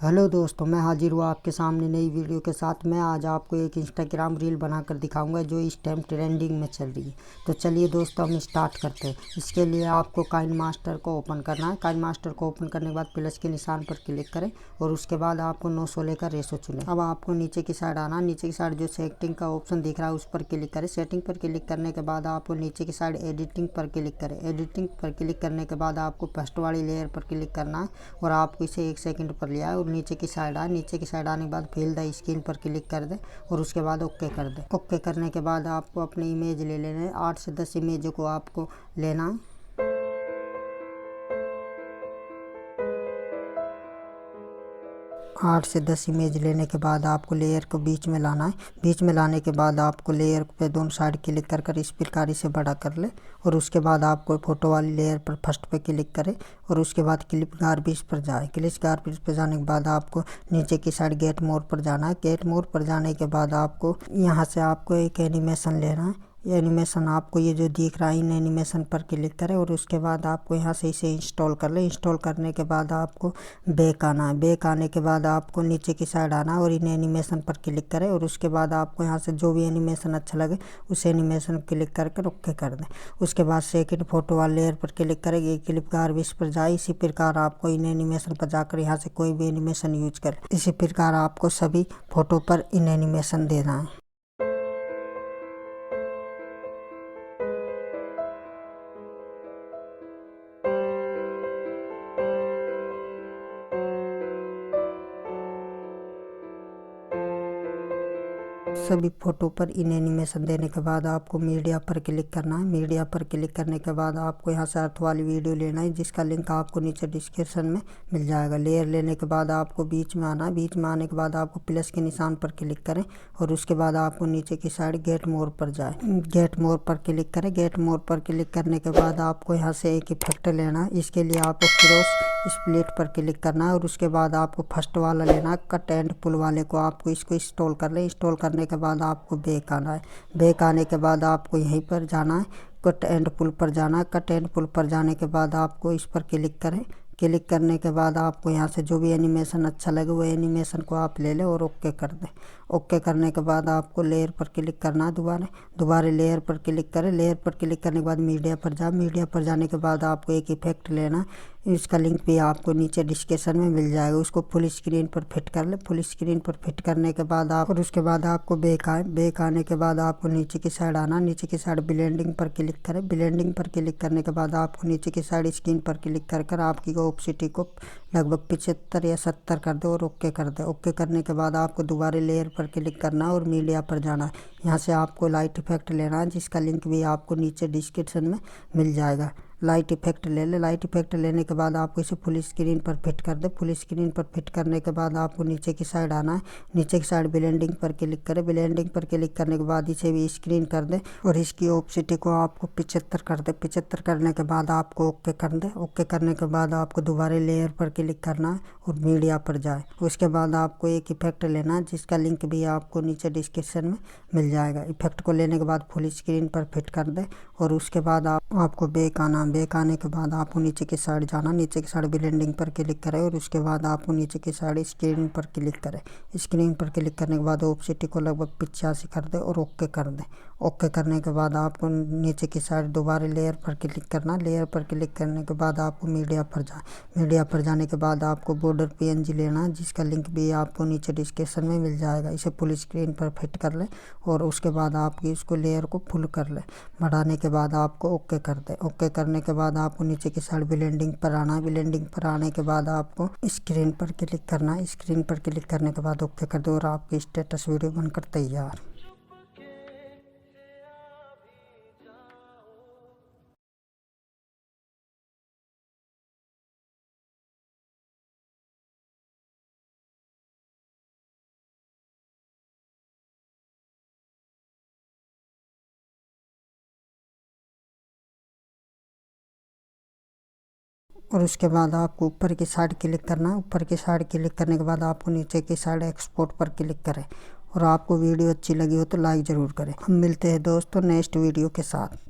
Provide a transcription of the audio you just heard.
Hello दोस्तों, मैं हाजिर हुआ आपके सामने नई वीडियो के साथ। मैं आज आपको एक इंस्टाग्राम रील बनाकर दिखाऊंगा जो इस टाइम ट्रेंडिंग में चल रही है। तो चलिए दोस्तों, हम स्टार्ट करते हैं। इसके लिए आपको काइनमास्टर को ओपन करना है। काइनमास्टर को ओपन करने के बाद प्लस के निशान पर क्लिक करें और उसके बाद आपको 916 का रेशो चुनें। अब आपको नीचे की साइड आना। नीचे की साइड जो सेटिंग का ऑप्शन दिख रहा है उस पर क्लिक करें। सेटिंग पर क्लिक करने के बाद आपको नीचे की साइड एडिटिंग पर क्लिक करें। एडिटिंग पर क्लिक करने के बाद आपको फर्स्ट वाली लेयर पर क्लिक करना है और आपको इसे 1 सेकंड पर लिया है और नीचे की साइड आए। नीचे की साइड आने के बाद फिल द स्क्रीन पर क्लिक कर दें और उसके बाद ओके कर दें। ओके करने के बाद आपको अपनी इमेज ले लेना है। 8 से 10 इमेज को आपको लेना है। 8 से 10 इमेज लेने के बाद आपको लेयर को बीच में लाना है। बीच में लाने के बाद आपको लेयर पे दोनों साइड क्लिक कर इस प्रकार इसे बड़ा कर ले और उसके बाद आपको फोटो वाली लेयर पर फर्स्ट पे क्लिक करें और उसके बाद क्लिप गार्बेज पर जाए। क्लिप गार्बेज पर जाने के बाद आपको नीचे की साइड गेट मोड पर जाना है। गेट मोड पर जाने के बाद आपको यहाँ से आपको एक एनिमेशन लेना है। ये एनिमेशन आपको ये जो दिख रहा है इन एनिमेशन पर क्लिक करें और उसके बाद आपको यहाँ से इसे इंस्टॉल कर ले। इंस्टॉल करने के बाद आपको बैक आना है। बैक आने के बाद आपको नीचे की साइड आना और इन एनिमेशन पर क्लिक करें और उसके बाद आपको यहाँ से जो भी एनिमेशन अच्छा लगे उस एनिमेशन क्लिक करके ओके कर दें। उसके बाद सेकंड फोटो वाले लेयर पर क्लिक करें। ये क्लिप गार्बेज पर जाए। इसी प्रकार आपको इन एनिमेशन पर जाकर यहाँ से कोई भी एनिमेशन यूज करें। इसी प्रकार आपको सभी फोटो पर इन एनिमेशन देना है। सभी फोटो पर इन एनिमेशन देने के बाद आपको मीडिया पर क्लिक करना है। मीडिया पर क्लिक करने के बाद आपको यहाँ से अर्थ वाली वीडियो लेना है जिसका लिंक आपको नीचे डिस्क्रिप्शन में मिल जाएगा। लेयर लेने के बाद आपको बीच में आना है। बीच में आने के बाद आपको प्लस के निशान पर क्लिक करें और उसके बाद आपको नीचे की साइड गेट मोर पर जाए। गेट मोर पर क्लिक करें। गेट मोर पर क्लिक करने के बाद आपको यहाँ से एक इफेक्ट लेना है। इसके लिए आपको क्रॉस स्प्लिट पर क्लिक करना है और उसके बाद आपको फर्स्ट वाला लेना है कट एंड पुल वाले को। आपको इसको इंस्टॉल कर लें। इंस्टॉल करने के बाद आपको बैक आना है। बैक आने के बाद आपको यहीं पर जाना है, कट एंड पुल पर जाना है। कट एंड पुल पर जाने के बाद आपको इस पर क्लिक करें। क्लिक करने के बाद आपको यहाँ से जो भी एनिमेशन अच्छा लगे वो एनिमेशन को आप ले लें और ओके कर दें। ओके करने के बाद आपको लेयर पर क्लिक करना है। दोबारा लेयर पर क्लिक करें। लेयर पर क्लिक करने के बाद मीडिया पर जाए। मीडिया पर जाने के बाद आपको एक इफेक्ट लेना। इसका लिंक भी आपको नीचे डिस्क्रिप्शन में मिल जाएगा। उसको फुल स्क्रीन पर फिट कर ले। फुल स्क्रीन पर फिट करने के बाद आप और उसके बाद आपको बैक आए। बैक आने के बाद आपको नीचे की साइड आना। नीचे की साइड ब्लेंडिंग पर क्लिक करें। ब्लेंडिंग पर क्लिक करने के बाद आपको नीचे की साइड स्क्रीन पर क्लिक कर आपकी ऑप्सिटी को लगभग 75 या 70 कर दे और ओके कर दे। ओके करने के बाद आपको दोबारा लेयर पर क्लिक करना और मीडिया पर जाना है। यहाँ से आपको लाइट इफेक्ट लेना है जिसका लिंक भी आपको नीचे डिस्क्रिप्शन में मिल जाएगा। लाइट इफेक्ट ले ले। लाइट इफेक्ट लेने के बाद आपको इसे फुल स्क्रीन पर फिट कर दे। फुल स्क्रीन पर फिट करने के बाद आपको नीचे की साइड आना है। नीचे की साइड ब्लेंडिंग पर क्लिक करें। ब्लेंडिंग पर क्लिक करने के बाद इसे भी स्क्रीन कर दे और इसकी ऑप्सिटी को आपको 75 कर दे। 75 करने के बाद आपको ओके कर दे। ओके करने के बाद आपको दोबारा लेयर पर क्लिक करना है और मीडिया पर जाए। उसके बाद आपको एक इफेक्ट लेना है जिसका लिंक भी आपको नीचे डिस्क्रिप्शन में मिल जाएगा। इफेक्ट को लेने के बाद फुल स्क्रीन पर फिट कर दे और उसके बाद आपको बैक आना। बैक आने के बाद आपको नीचे की साइड जाना। नीचे की साइड ब्लेंडिंग पर क्लिक करें और उसके बाद आपको नीचे की साइड स्क्रीन पर क्लिक करें। स्क्रीन पर क्लिक करने के बाद ऑप्सिटी को लगभग 85 कर दे और ओके कर दें। ओके करने के बाद आपको नीचे की साइड दोबारा लेयर पर क्लिक करना। लेयर पर क्लिक करने के बाद आपको मीडिया पर जाए। मीडिया पर जाने के बाद आपको बॉर्डर PNG लेना जिसका लिंक भी आपको नीचे डिस्क्रिप्शन में मिल जाएगा। इसे फुल स्क्रीन पर फिट कर लें और उसके बाद आप इसको लेयर को फुल कर लें। बढ़ाने के बाद आपको ओके कर दें। ओके करने के बाद आपको नीचे की साइड ब्लेंडिंग पर आना। ब्लेंडिंग पर आने के बाद आपको स्क्रीन पर क्लिक करना। स्क्रीन पर क्लिक करने के बाद ओके कर दो और आपकी स्टेटस वीडियो बनकर तैयार। और उसके बाद आपको ऊपर की साइड क्लिक करना है। ऊपर की साइड क्लिक करने के बाद आपको नीचे की साइड एक्सपोर्ट पर क्लिक करें और आपको वीडियो अच्छी लगी हो तो लाइक ज़रूर करें। हम मिलते हैं दोस्तों नेक्स्ट वीडियो के साथ।